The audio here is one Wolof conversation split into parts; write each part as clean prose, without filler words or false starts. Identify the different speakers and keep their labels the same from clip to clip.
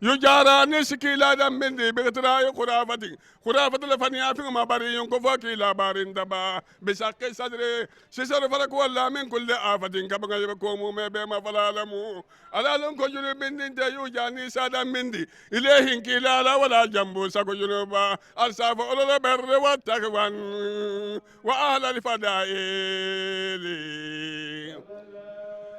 Speaker 1: يجارا نسكي لا دم بندي بغتراي خرافتي خرافة الفنيا في ما بري ينكفا كلا بارين دبا بشاك صدري سيسر فرق ولا من كل آفة كبغا يبكومو مبما فلالمو على لون كجنو بندي تيو جاني سادا بندي إليه كلا لا ولا جنبو ساكو جنوبا أرساف أولا بر واتكوان وأهل الفدائل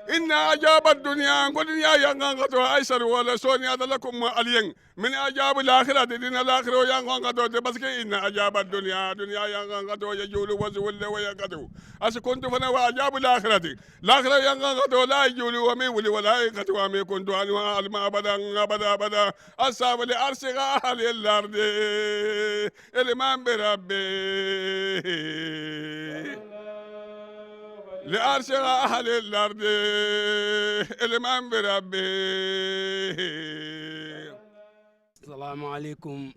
Speaker 1: إن أجاب الدنيا قل يا ينغتو أيسر ولا سوني هذا لكم الين من أجاب الآخرة دين الآخرة ينغتو بس إن أجاب الدنيا دنيا ينغتو يجول وزول ويغتو أس كنت فنا وأجاب الآخرة الآخرة ينغتو لا يجول ومي ولي ولا يغتو ومي كنت أنا ألما أبدا أبدا أبدا أصاب لأرسغ أهل الأرض الإمام بربي لأرسل أهل الأرض الإمام بربي.
Speaker 2: السلام عليكم.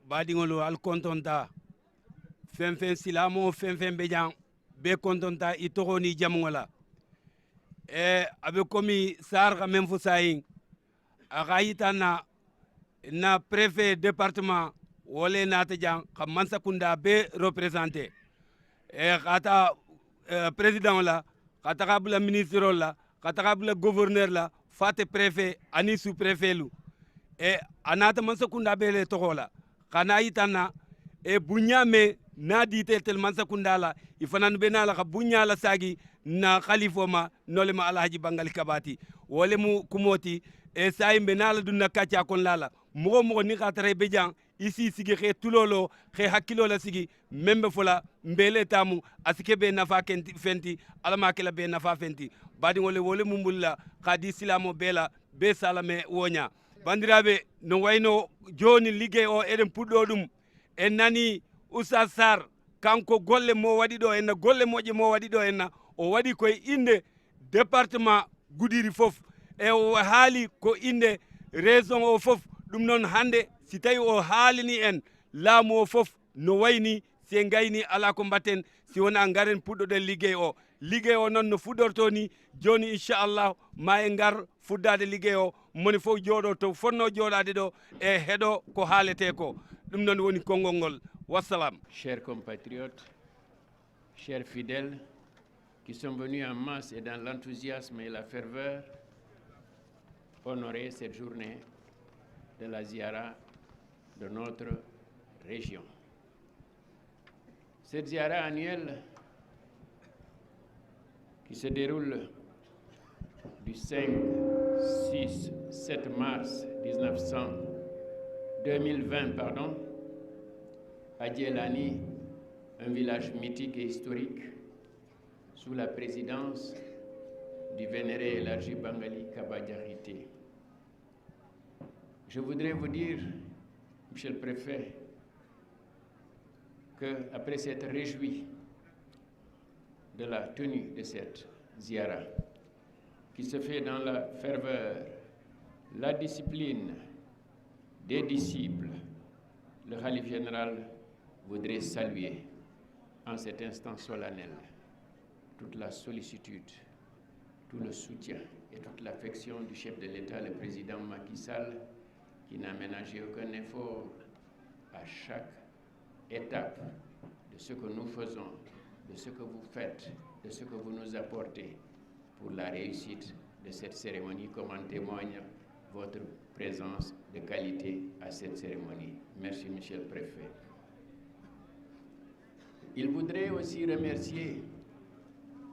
Speaker 2: Badingolo al kontonta fen silamo fen bejan be kontonta itogoni jamongola abe komi sarga men fusayin agayita na préfet département wole nata jan kam mansakunda be représenter kata président la kata kabla ministre la kata kabla gouverneur la fate préfet ani sous préfet lu anata mansakunda bele togola kana yitana bunyame na dite tel mansakunda la ifanan benala ka bunyala sagi na khalifo ma nolema alhaji bangali kabati wole mu kumoti say benala dunna kacha kon lala mo ni khatre bejan ici sigi xe tulolo xe hakilo la sigi membe fola mbele tamu asike be nafa fenti alama kala be nafa fenti badi wole mumbulla khadi silamo bela be salame wonya bandirabe no wayno joni liggey o eden puddo dum en nani Oustaz Sarr kanko golle mo wadi do en golle moje mo wadi do en o wadi koy inde département Goudiri fof o haali ko inde raison o fof dum non hande si tawi o haalini en laamu o fof no wayni si gayni ala ko mbatten si wona ngaren puɗɗoɗen liggey o noon no fuɗɗorto ni joni inchallah ma e ngar fuddade liggey o moni fof jooɗo to fonno jooɗade ɗo e heeɗo ko haalete ko ɗum noon woni konngol ngol wassalam.
Speaker 3: Chers compatriotes, chers fidèles qui sont venus en masse et dans l'enthousiasme et la ferveur honorer cette journée de la ziara de notre région. Cette ziara annuelle qui se déroule du 5, 6, 7 mars 2020 à Djelani, un village mythique et historique sous la présidence du vénéré Elhadji Bangali Kaba Diakité. Je voudrais vous dire, Monsieur le Préfet, qu'après s'être réjoui de la tenue de cette ziara, qui se fait dans la ferveur, la discipline des disciples, le Khalife général voudrait saluer en cet instant solennel toute la sollicitude, tout le soutien et toute l'affection du chef de l'État, le président Macky Sall, qui n'a ménagé aucun effort à chaque étape de ce que nous faisons, de ce que vous faites, de ce que vous nous apportez pour la réussite de cette cérémonie, comme en témoigne votre présence de qualité à cette cérémonie. Merci, Monsieur le Préfet. Il voudrait aussi remercier,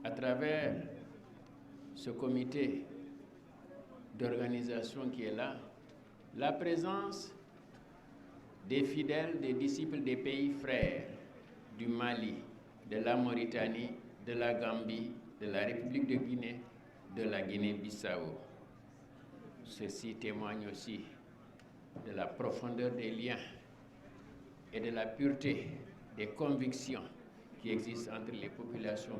Speaker 3: à travers ce comité d'organisation qui est là, la présence des fidèles, des disciples des pays frères du Mali, de la Mauritanie, de la Gambie, de la République de Guinée, de la Guinée-Bissau. Ceci témoigne aussi de la profondeur des liens et de la pureté des convictions qui existent entre les populations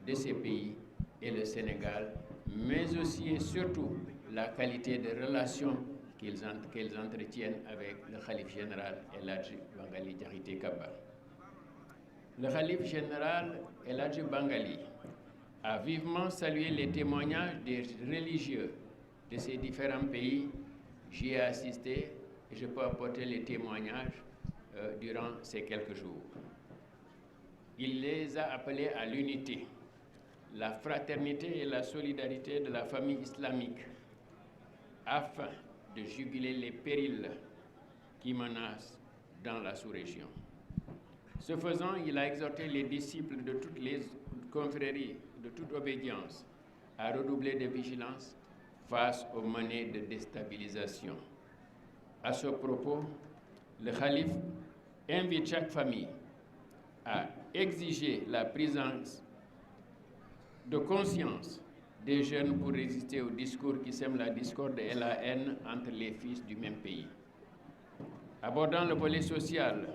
Speaker 3: de ces pays et le Sénégal, mais aussi et surtout la qualité des relations qu'ils entretiennent avec le Khalife général Elhadji Bangali Diakité Kaba. Le Khalife général Elhadji Bangali a vivement salué les témoignages des religieux de ces différents pays, j'y ai assisté et je peux apporter les témoignages durant ces quelques jours. Il les a appelés à l'unité, la fraternité et la solidarité de la famille islamique afin de juguler les périls qui menacent dans la sous-région. Ce faisant, il a exhorté les disciples de toutes les confréries, de toute obédience, à redoubler de vigilance face aux menées de déstabilisation. À ce propos, le Khalif invite chaque famille à exiger la présence de conscience des jeunes pour résister aux discours qui sèment la discorde et la haine entre les fils du même pays. Abordant le volet social,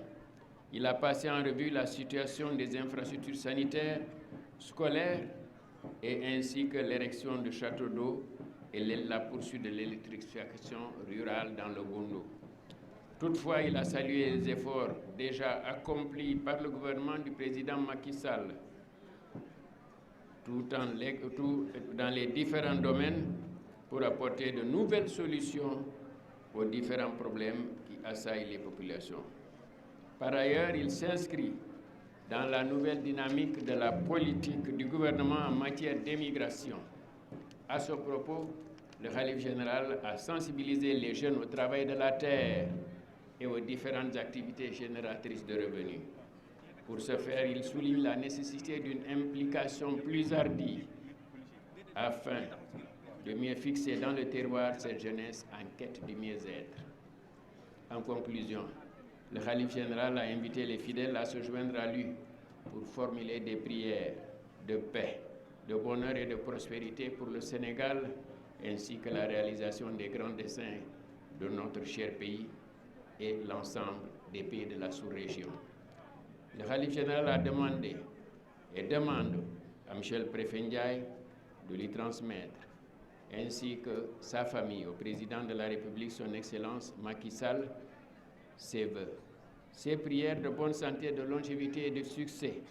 Speaker 3: il a passé en revue la situation des infrastructures sanitaires, scolaires et ainsi que l'érection de châteaux d'eau et la poursuite de l'électrification rurale dans le Bondo. Toutefois, il a salué les efforts déjà accomplis par le gouvernement du président Macky Sall, tout dans les différents domaines pour apporter de nouvelles solutions aux différents problèmes qui assaillent les populations. Par ailleurs, il s'inscrit dans la nouvelle dynamique de la politique du gouvernement en matière d'immigration. À ce propos, le Khalif général a sensibilisé les jeunes au travail de la terre et aux différentes activités génératrices de revenus. Pour ce faire, il souligne la nécessité d'une implication plus hardie afin de mieux fixer dans le terroir cette jeunesse en quête du mieux-être. En conclusion, le Khalif général a invité les fidèles à se joindre à lui pour formuler des prières de paix, de bonheur et de prospérité pour le Sénégal, ainsi que la réalisation des grands desseins de notre cher pays et l'ensemble des pays de la sous-région. Le Khalif général a demandé et demande à M. le préfet Ndiaye de lui transmettre, ainsi que sa famille, au président de la République, son Excellence Macky Sall, ses vœux, ses prières de bonne santé, de longévité et de succès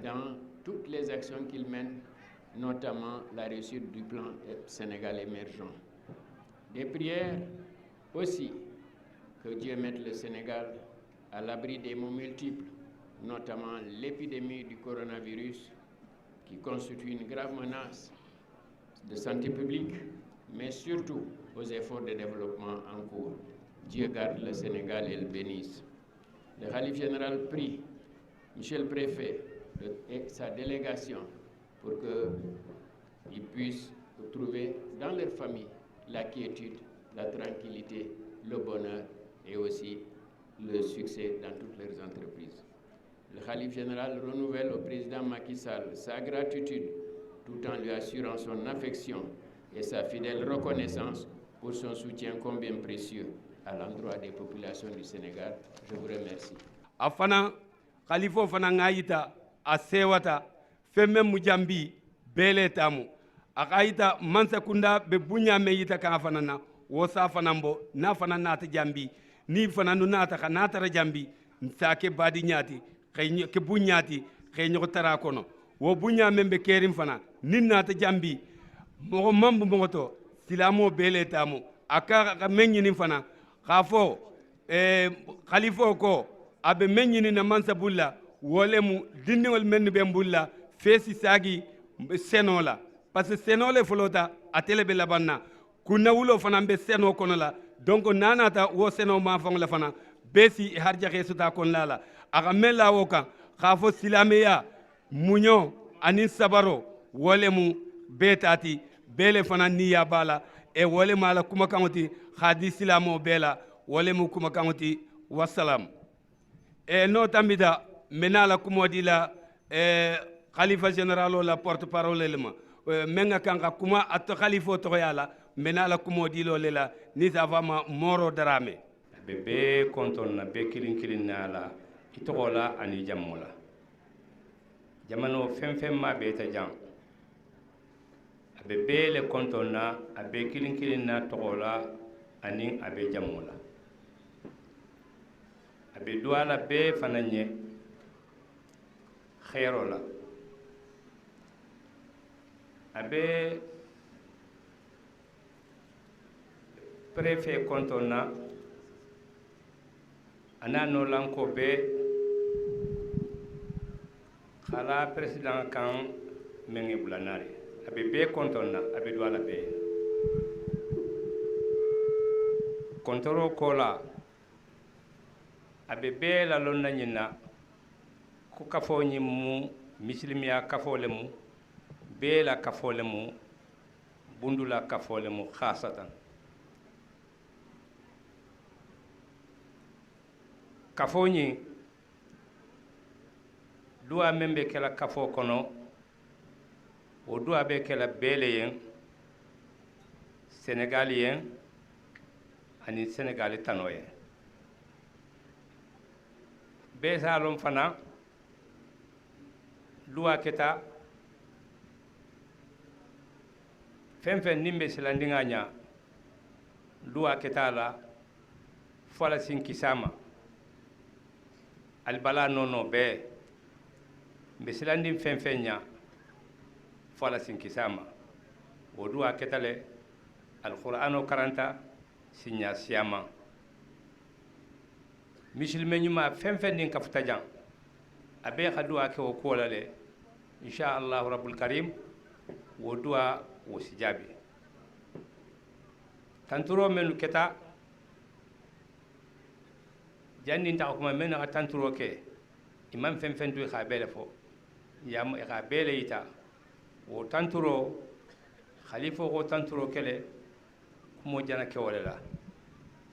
Speaker 3: dans toutes les actions qu'il mène, notamment la réussite du plan Sénégal émergent. Des prières aussi que Dieu mette le Sénégal à l'abri des maux multiples, notamment l'épidémie du coronavirus qui constitue une grave menace de santé publique, mais surtout aux efforts de développement en cours. Dieu garde le Sénégal et le bénisse. Le Khalif général prie M. le préfet et sa délégation pour qu'ils puissent trouver dans leur famille la quiétude, la tranquillité, le bonheur et aussi le succès dans toutes leurs entreprises. Le Khalif général renouvelle au président Macky Sall sa gratitude tout en lui assurant son affection et sa fidèle reconnaissance pour son soutien combien précieux à l'endroit des populations du Sénégal. Je vous remercie.
Speaker 2: Afana Khalifo fana ngayita a sewata femme mujambi bele tamu akayita mansa kunda be bunya me yita ka fana na wo sa fana mbo na fana nata jambi ni fana nu nata ka nata ra jambi nsake badi nyati ke bunyati ke nyoko tara kono wo bunya membe kerim fana nin nata jambi mo mambu mo to silamo bele tamu aka ka menyini fana khafo khalifo ko abe menyini na mansa bulla wolemu dindiwol menni be mbulla fesi sagi senola parce que senole folota atele be labanna kunna wulo fana be seno kono la donc nanata wo seno ma fon la fana besi harja khesuta kon lala aga mela woka khafo silameya munyo anin sabaro wolemu betati bele fana niya bala e wolemu ala kuma kamoti khadi silamo bela wolemu kuma kamoti wassalam e no tambita menala kumodi la khalifa généralo la porte parole lema menga kanga kuma at khalifo to yala menala kumodi lo lela ni savama moro darame
Speaker 4: bebe konton na be kilin na la itogola ani jamula jamano fem ma be ta jam bebe le konton na abe kilin na togola ani abe jamula abe duala be fananye khairola abe préfet konton na ana no lanko be khala président kan mengi bulanare abe be konton na abe duala be kontoro kola abe be la lonna nyina ku kafo nyimu misilimiya kafo lemu be la kafo lemu bundula kafo lemu khasatan kafo nyi duwa membe kela kafo kono o duwa be kela bele yen sénégalien ani sénégali tanoye be salom fana duwa keta fenfen nimbe silandinga nya duwa keta la fala sinki sama albala nono be mbe silandin fenfen nya fala sinki sama o duwa keta le alqur'ano karanta sinya siyama misilme nyuma fenfen din kafuta jan abe khadua ke o kola le insha Allah rabbul karim wo duwa wo sijabi tanturo menu keta janni ta ko men na tanturo ke imam fenfen du khabele fo yam e khabele ita wo tanturo khalifa ko tanturo kele mo jana ke wala la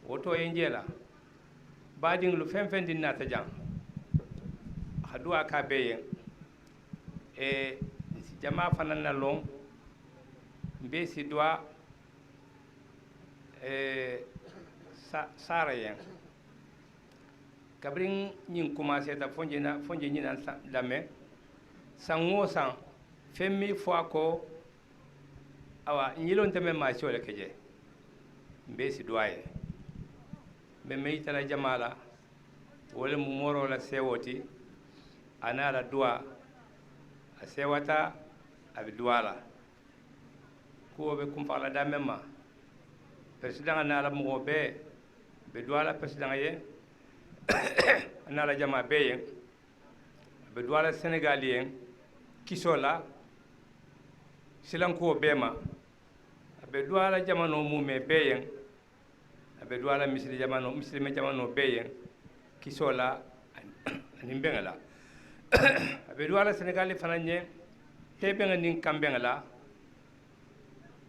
Speaker 4: woto enjela badin lu fenfen din nata jang hadua ka beye e si jama fanan na long mbe si doa sara yen kabrin nyin commencer ta fonje nyina dame sango san femmi fois ko awa nyilon teme ma sole keje mbe si doaye be meitala jamala wala mu moro la sewoti ana la dua a sewata abi duala ko be kum fala da memma president ana la mo be duala president ye ana la jama be ye be duala sénégalien kisola silanko bema be duala jamano mu me be ye abe duala misri jamano muslime jamano beyen kisola ani bengala abe duala sénégal fananye te benga nin kambengala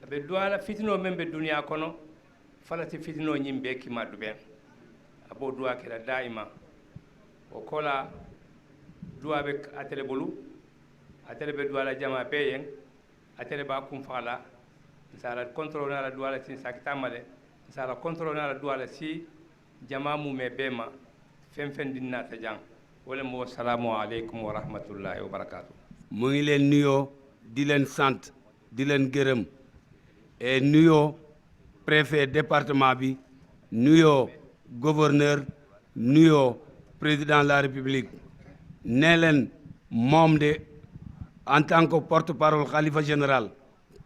Speaker 4: abe duala fitino membe dunia kono falati fitino nyimbe ki madube abo duwa kala daima o kola duwa be atele bolu atele be duala jama beyen atele ba kum fala sala contrôle na la duala tin sakitamale sala contrôle na la duala si jama mu me bema fen dinna ta jang wala mo assalamu alaykum wa rahmatullahi wa barakatuh
Speaker 2: mu ngi leen nuyoo di leen sant di leen gërëm et nuyoo préfet département bi nuyoo gouverneur nuyoo président de la république ne leen moom de en tant que porte-parole khalifa général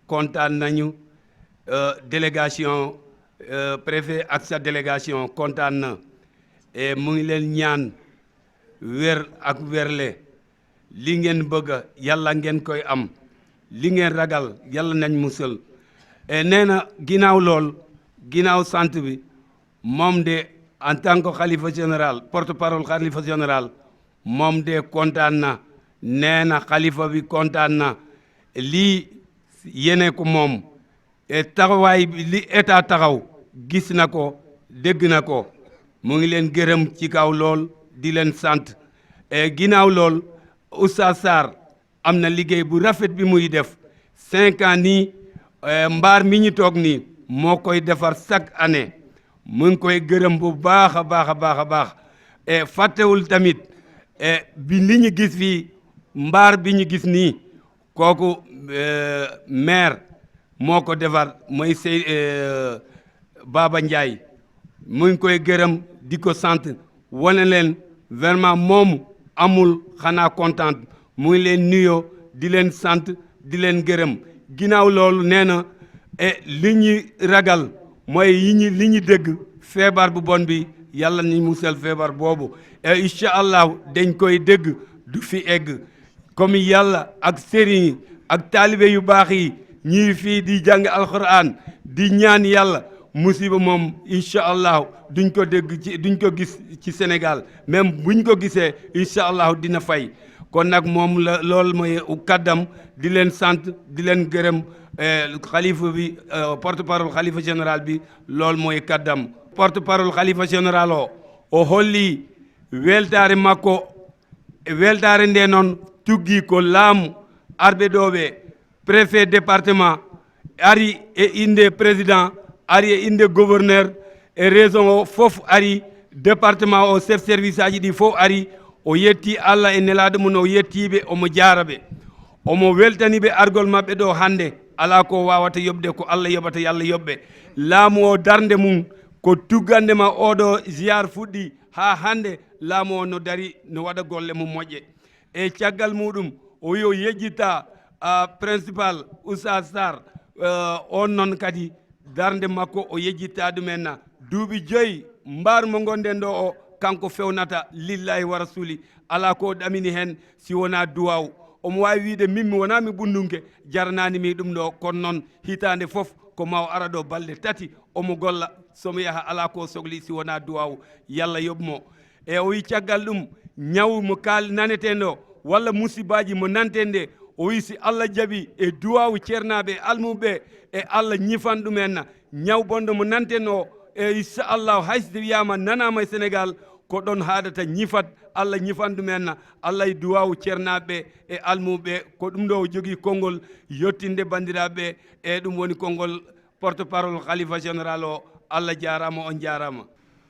Speaker 2: kontaan nañu délégation préfet ak sa délégation kontaan na et mu ngi leen ñaan wér ak wérle li ngeen bëgg yàlla ngeen koy am li ngeen ragal yàlla nañ musal et nee na ginnaaw lool ginnaaw sant bi moom de en tant que khalifa général porte-parole khalifa général moom de kontaan na nee na khalifa bi kontaan na lii yene ko moom et taxawaay bi li état taxaw gis na ko dégg na ko mu ngi leen gërëm ci kaw lool di leen sant et ginnaaw lool Oustaz Sarr am na liggéey bu rafet bi muy def 5 ans nii mbaar mi ñu toog nii moo koy defar chaque année mu ngi koy gërëm bu baax a baax a baax a baax et fàttewul tamit bi li ñu gis fii mbaar bi ñu gis nii kooku maire moo ko defar mooy Sey Baba Ndiaye mu ngi koy gërëm di ko sant wane leen vraiment moomu amul xanaa kontaan mu ngi leen nuyoo di leen sant di leen gërëm ginnaaw loolu nee na li ñuy ragal mooy li ñu dégg feebar bu bon bi yàlla ni musal feebar boobu et incha allah dañ koy dégg du fi egg comme yàlla ak sëriñ yi ak taalibe yu baax yi ñii fii di jàng alquran di ñaan yàlla musiba moom incha allah duñ ko dégg duñ ko gis ci Sénégal même buñ ko gisee incha allah dina fay kon nag moom la loolu mooy kaddam di leen sant di leen gërëm xalifa bi porte parole xalifa général bi loolu mooy kaddam porte parole xalifa général o holli weltare makko weltare nde noon tuggi ko laamu arɓe ɗo ɓe préfet département ari e inde président ari e inde gouverneur e région o fof ari département o chef service aji ɗi fof ari o yetti Allah e nelaɗo mum o yettiɓe omo jaaraɓe omo weltaniɓe argol maɓɓe ɗo hannde ala ko wawata yoɓde ko Allah yoɓata yo Allah yoɓɓe laamu o darde mum ko tuggandema oɗo ziyar fuɗɗi ha hannde laamu o no dari no waɗa golle mum moƴƴe e caggal muɗum o wi o yejjitta principal Oustaz Sarr on noon kadi darde makko o yejjitta ɗumen duuɓi 5 mbar mo gonɗen ɗo o kanko fewnata lillahi wa rasuli ala ko ɗamini hen si wona duwaw omo wawi wiide min mi wona mi ɓundunke jarnani mi ɗum ɗo kono noon hitande foof ko maw ara ɗo balɗe 3 omo golla somo yaha ala ko sohli si wona duwaw yallah yoɓmo e o wi caggal ɗum ñaw mo kaal naneten ɗo walla musibaji mo nanten nde o wi si Allah jaaɓi e duwawu ceernaɓe almuɓe e Allah ñifan ɗumen ñaw bonɗo mo nanten o e inchallahu hayso wiyama nanama e Sénégal ko ɗon haadata ñifat Allah ñifan ɗumen Allah e duwawu ceernaɓe e almuɓe ko ɗum ɗo o jogui konngol yettinde bandiraɓe e ɗum woni konngol porte parole khalifa général o Allah jarama on jarama.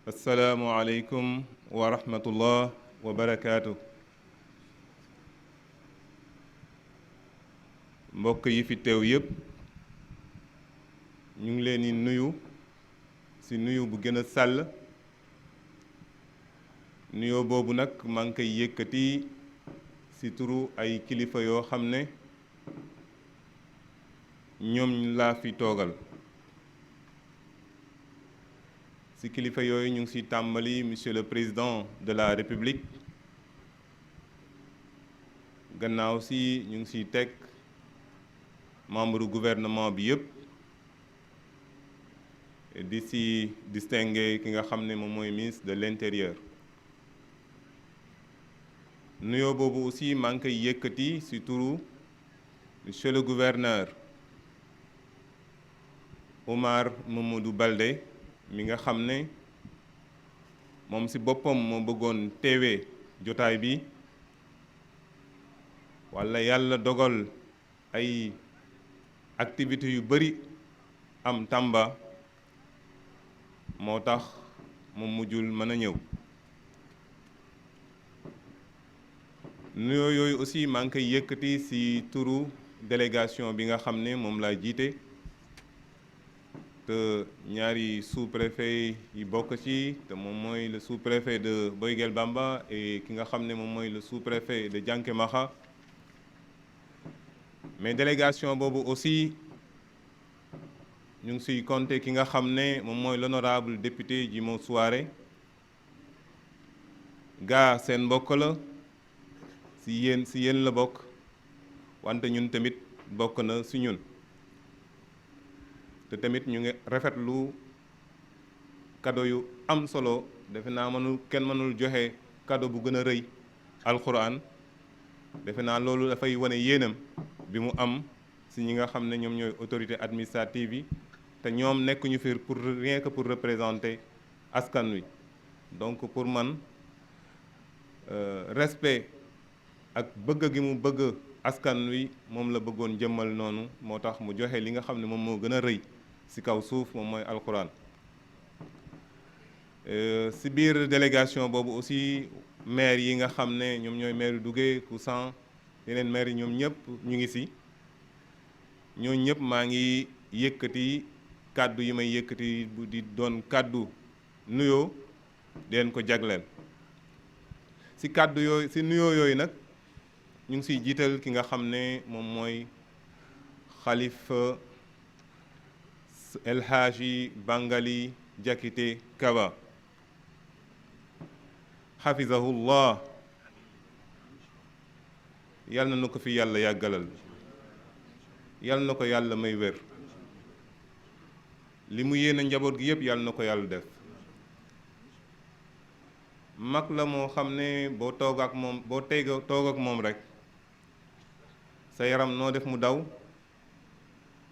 Speaker 5: Assalamu aleykum wa rahmatullah wa barakatuh. mbokk yi fi teew yépp ñu ngi leen di nuyu ci nuyu bu gën a sàll nuyoo boobu nag maa ngi koy yëkkati ci turu ay kilifa yoo xam ne ñoom laa fi toogal ci kilifa yooyu ñu ngi ci tàmbali monsieur le président de la république gannaaw ci ñu ngi ci teg membre du gouvernement bi yëpp di ci distingué ki nga xam ne moom mooy ministre de l'intérieur nuyoo boobu aussi maa ngi koy yëkkati ci turu monsieur le gouverneur Omar Mamadou Baldé mi nga xam ne moom ci boppam moo bëggoon teewee jotaay bi walla yàlla dogal ay activités yu bari am Tamba moo tax moom mujjul mën a ñëw nuyoo yooyu aussi maa ngi koy yëkkati ci turu délégation bi nga xam ne moom laa jiite te ñaari sous-préfet yi bokk ci te moom mooy le sous-préfet de Boyguel Bamba et ki nga xam ne moom mooy le sous-préfet de Diankémaha mais délégation boobu aussi ñu ngi siy compter ki nga xam ne moom mooy l'honorable député Djimo Souaré gaa seen mbokk la si yéen la bokk wante ñun tamit bokk na si ñun te tamit ñu ngi rafetlu cadeau yu am solo defe naa kenn mënul joxe cadeau bu gën a rëy alxuraan defe naa loolu dafay wane yéenam bi mu am si ñi nga xam ne ñoom ñooy autorité administrative yi te ñoom nekkuñu fi pour rien que pour représenter askan wi donc pour man respect ak bëgg gi mu bëgg askan wi moom la bëggoon jëmmal noonu moo tax mu joxe li nga xam ne moom moo gën a rëy ci kaw suuf moom mooy alxuraan ci biir délégation boobu aussi maire yi nga xam ne ñoom ñooy maire Dougué Koussan yeneen maire yi ñoom ñëpp ñu ngi ci ñooñu ñëpp maa ngi yëkkati kàddu yi may yëkkati bu di doon kàddu nuyoo di leen ko jagleel ci kàddu yooyu ci nuyoo yooyu nag ñu ngi ciy jiital ki nga xam ne moom mooy xalifa El Hadji Bangali Diakité Kaba xafizahullah yal na ko fi yàlla yàggalal yal na ko yàlla may wér li mu yéene njaboot gi yëpp yal na ko yàlla def mag la moo xam ne boo toog ak moom rek sa yaram noo def mu daw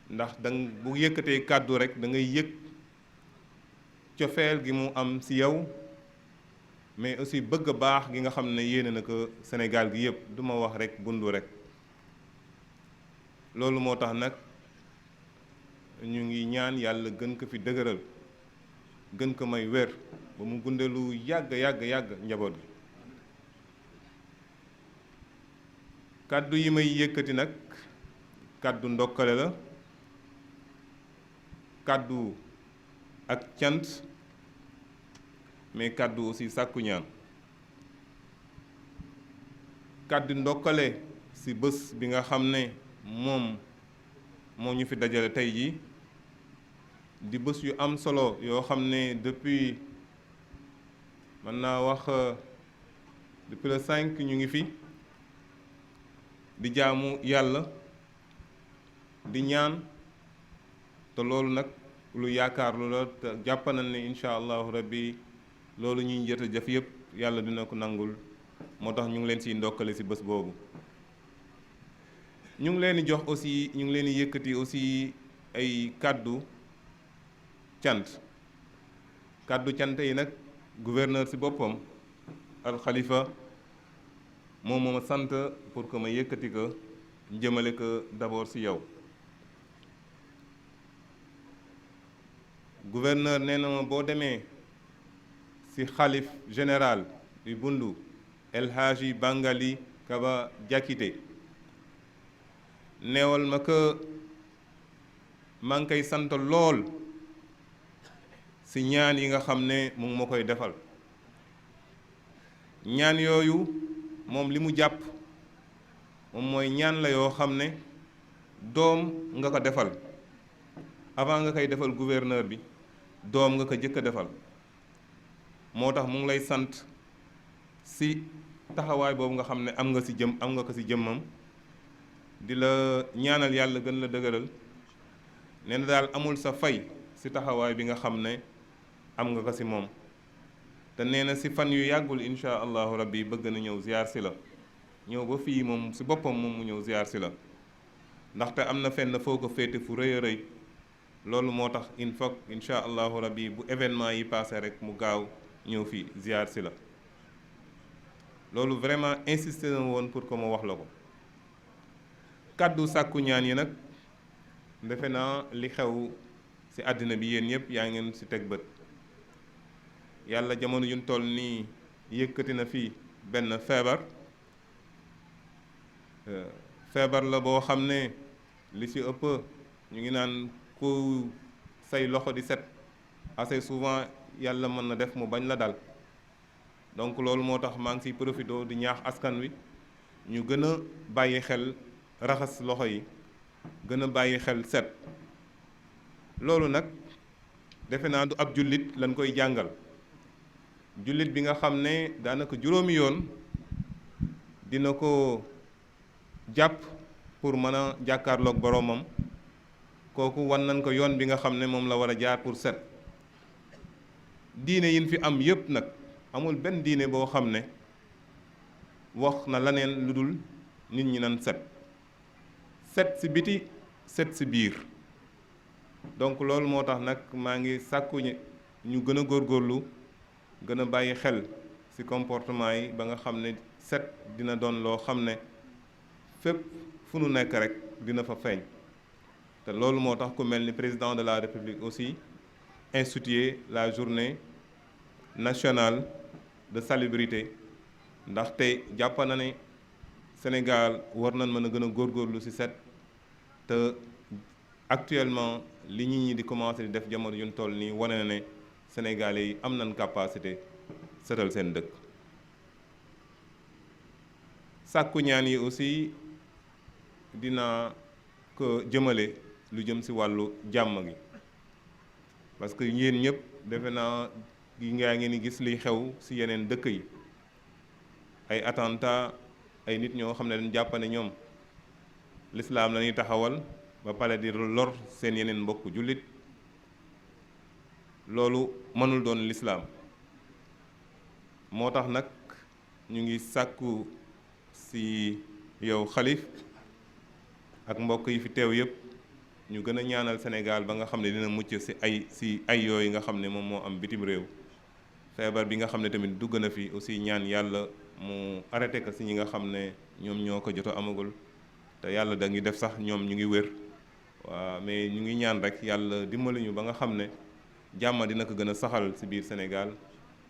Speaker 5: ndax bu yëkkatee kàddu rek da ngay yëg cofeel gi mu am ci yow mais aussi bëgg baax gi nga xam ne yéene na ko Sénégal gi yëpp du ma wax rek bundu rek loolu moo tax nag ñu ngi ñaan yàlla gën ko fi dëgëral gën ko may wér ba mu gunde lu yàgg njaboot gi kàddu yi may yëkkati nag kàddu ndokkale la kàddu ak cant mais kàddu aussi sàkku ñaan kàddu ndokkale ci bés bi nga xam ne moom moo ñu fi dajale tey ji di bés yu am solo yoo xam ne depuis mën naa wax depuis le 5 ñu ngi fi di jaamu yàlla di ñaan te loolu nag lu yaakaar lu la te jàpp nañ ne incha allahu rabbi loolu ñuy jot a jëf yëpp yàlla dina ko nangul moo tax ñu ngi leen siy ndokkale ci bés boobu ñu ngi leen di jox aussi ñu ngi leen di yëkkati aussi ay kàddu cant yi nag gouverneur ci boppam al xalifa moom moo ma sant pour que ma yëkkati ko jëmale ko d'abord ci yow gouverneur nee na ma boo demee ci xalif général du Bundu El Hadji Bangali Kaba Diakité neewal ma que maa ngi koy sant lool ci ñaan yi nga xam ne mu ngi ma koy defal ñaan yooyu moom li mu jàpp moom mooy ñaan la yoo xam ne doom nga ko defal avant nga koy defal gouverneur bi doom nga ko jëkk a defal moo tax mu ngi lay sant ci taxawaay boobu nga xam ne am nga ko ci jëmmam di la ñaanal yàlla gën la dëgëral nee na daal amul sa fay ci taxawaay bi nga xam ne am nga ko ci moom te nee na ci fan yu yàggul incha allahu rabbi bëgg na ñëw ziar ci la ñëw ba fii moom ci boppam moom mu ñëw ziar ci la ndaxte am na fenn foo ko féete fu rëy a rëy loolu moo tax il faut incha allahu rabbi bu événement yi passé rek mu gaaw ñëw fii ziar ci la loolu vraiment insisté na woon pour que ma wax la ko kàddu sàkku ñaan yi nag defe naa li xew ci àddina bi yéen ñëpp yaa ngeen ci teg bët yàlla jamono yuñ toll nii yëkkati na fii benn feebar la boo xam ne li ci ëpp ñu ngi naan ku say loxo di set assez souvent yàlla mën na def mu bañ la dal donc loolu moo tax maa ngi ciy profité di ñaax askan wi ñu gën a bàyyi xel raxas loxo yi gën a bàyyi xel set loolu nag defe naa du ab jullit lañ koy jàngal jullit bi nga xam ne daanaka juróomi yoon dina ko jàpp pour mën a jàkkaarloog boroomam kooku wan nañ ko yoon bi nga xam ne moom la war a jaar pour set diine yin fi am yépp nag amul benn diine boo xam ne wax na leneen lu dul nit ñi nan set ci biti set ci biir donc loolu moo tax nag maa ngi sàkku ñu gën a góorgóorlu gën a bàyyi xel ci comportement yi ba nga xam ne set dina doon loo xam ne fépp fu nu nekk rek dina fa feeñ te loolu moo tax ku mel ni président de la République aussi institué la journée nationale de salubrité ndaxte jàpp na ne Sénégal war nañ mën a gën a góorgóorlu ci set te actuellement li nit ñi di commencé di def jamono yuñ toll nii wane na ne Sénégalais yi am nañ capacité setal seen dëkk sàkku ñaan yi aussi dina ko jëmale lu jëm ci wàllu jàmm gi parce que yéen ñëpp defe naa gi ngaa ngeen gis liy xew ci yeneen dëkk yi ay attentat ay nit ñoo xam ne dañ jàpp ne ñoom l'islam la ñuy taxawal ba pare di lor seen yeneen mbokk jullit loolu mënul doon l'islam moo tax nag ñu ngi sàkku ci yow xalif ak mbokk yi fi teew yëpp ñu gën a ñaanal Sénégal ba nga xam ne dina mucc ci ay yooyu nga xam ne moom moo am bitim réew feebar bi nga xam ne tamit dugg na fi aussi ñaan yàlla mu arrêté ko ci ñi nga xam ne ñoom ñoo ko jot a amagul te yàlla da ngi def sax ñoom ñu ngi wér waaw mais ñu ngi ñaan rek yàlla dimbali ñu ba nga xam ne jàmm dina ko gën a saxal ci biir Sénégal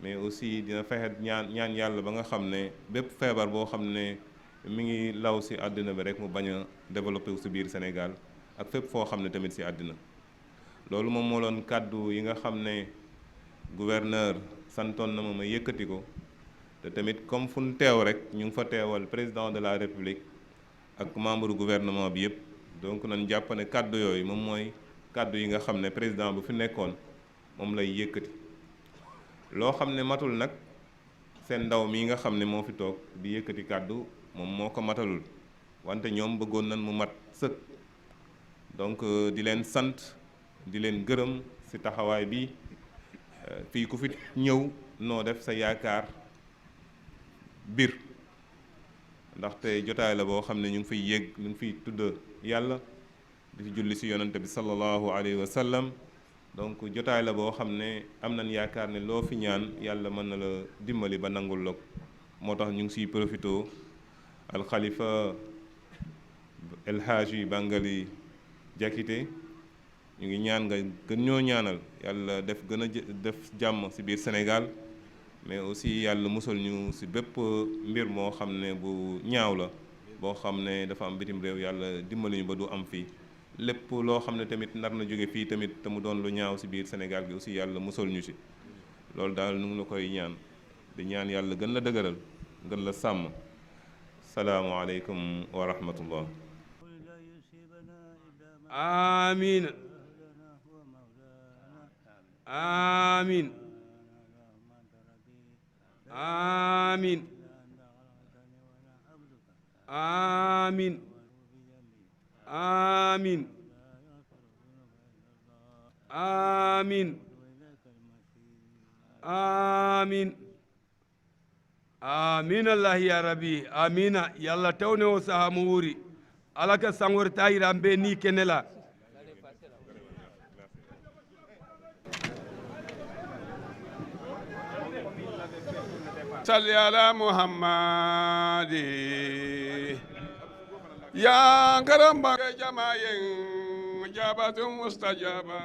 Speaker 5: mais aussi dina fexe ñaan yàlla ba nga xam ne bépp feebar boo xam ne mi ngi law ci àddina bi rek mu bañ a développé wu ci biir Sénégal ak fépp foo xam ne tamit ci àddina loolu moom moo doon kàddu yi nga xam ne gouverneur santoon na ma yëkkati ko te tamit comme fu ñu teew rek ñu ngi fa teewal président de la République ak membre gouvernement bi yëpp donc nañ jàpp ne kàddu yooyu moom mooy kàddu yi nga xam ne président bu fi nekkoon moom lay yëkkati loo xam ne matul nag seen ndaw mi nga xam ne moo fi toog di yëkkati kàddu moom moo ko matalul wante ñoom bëggoon nañ mu mat sëkk donc di leen sant di leen gërëm ci taxawaay bi fii ku fi ñëw noo def sa yaakaar biir ndaxte jotaay la boo xam ne ñu ngi fiy yëg ñu ngi fiy tudd yàlla di fi julli ci yonante bi sallallahu alayhi wa sallam donc jotaay la boo xam ne am nañ yaakaar ne loo fi ñaan yàlla mën na la dimbali ba nangul la ko moo tax ñu ngi ciy profito alxalifa El Hadji Bangali Diakité ñu ngi ñaan nga gën ñoo ñaanal yàlla gën a def jàmm ci biir Sénégal mais aussi yàlla musal ñu ci bépp mbir moo xam ne bu ñaaw la boo xam ne dafa am bitim réew yàlla dimbali ñu ba du am fii lépp loo xam ne tamit nar na jóge fii tamit te mu doon lu ñaaw ci biir Sénégal gi aussi yàlla musal ñu ci loolu daal nu ngi la koy ñaan di ñaan yàlla gën la dëgëral gën la sàmm salaamualeykum wa rahmatullah
Speaker 2: آمين آمين آمين آمين آمين آمين آمين آمين الله يا ربي آمين يلا توني وسهاموري alaka sangor tayira mbe ni kenela
Speaker 1: salli ala muhammadi ya karamba jamayen jabatun mustajaba